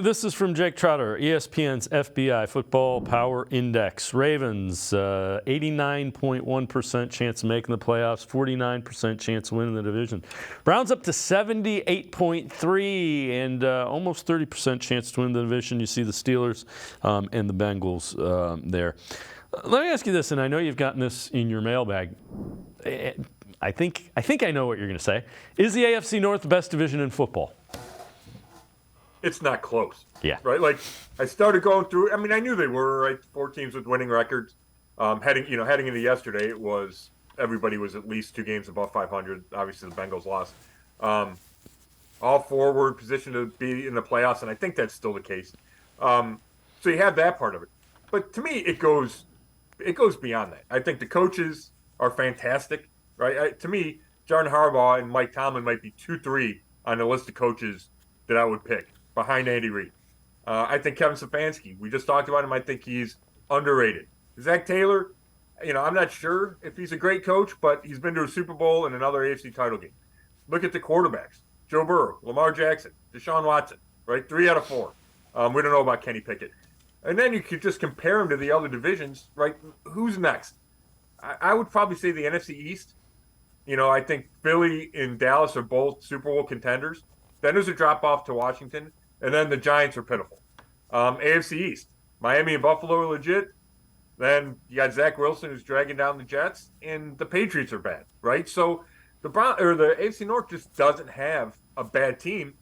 This is from Jake Trotter, ESPN's FBI Football Power Index. Ravens, 89.1% chance of making the playoffs, 49% chance of winning the division. Browns up to 78.3 and almost 30% chance to win the division. You see the Steelers and the Bengals there. Let me ask you this, and I know you've gotten this in your mailbag. I think I know what you're going to say. Is the AFC North the best division in football? It's not close. Yeah. Right? Like, I started going through, I mean, I knew they were, right? 4 teams with winning records. Heading into yesterday, it was, everybody was at least 2 games above 500. Obviously, the Bengals lost. All 4 were positioned to be in the playoffs, and I think that's still the case. So you have that part of it. But to me, it goes beyond that. I think the coaches are fantastic, right? To me, John Harbaugh and Mike Tomlin might be 2-3 on the list of coaches that I would pick behind Andy Reid. I think Kevin Stefanski, we just talked about him, I think he's underrated. Zach Taylor, I'm not sure if he's a great coach, but he's been to a Super Bowl and another AFC title game. Look at the quarterbacks. Joe Burrow, Lamar Jackson, Deshaun Watson, right? 3 out of 4. We don't know about Kenny Pickett. And then you could just compare him to the other divisions, right? Who's next? I would probably say the NFC East. I think Philly and Dallas are both Super Bowl contenders. Then there's a drop-off to Washington, and then the Giants are pitiful. AFC East, Miami and Buffalo are legit. Then you got Zach Wilson who's dragging down the Jets, and the Patriots are bad, right? So the AFC North just doesn't have a bad team,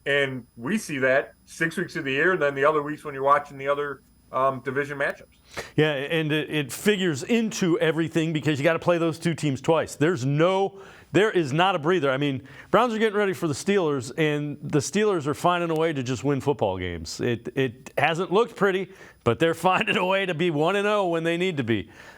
and we see that 6 weeks of the year, and then the other weeks when you're watching the other division matchups. Yeah, and it figures into everything because you got to play those 2 teams twice. There is not a breather. I mean, Browns are getting ready for the Steelers, and the Steelers are finding a way to just win football games. It hasn't looked pretty, but they're finding a way to be 1-0 when they need to be.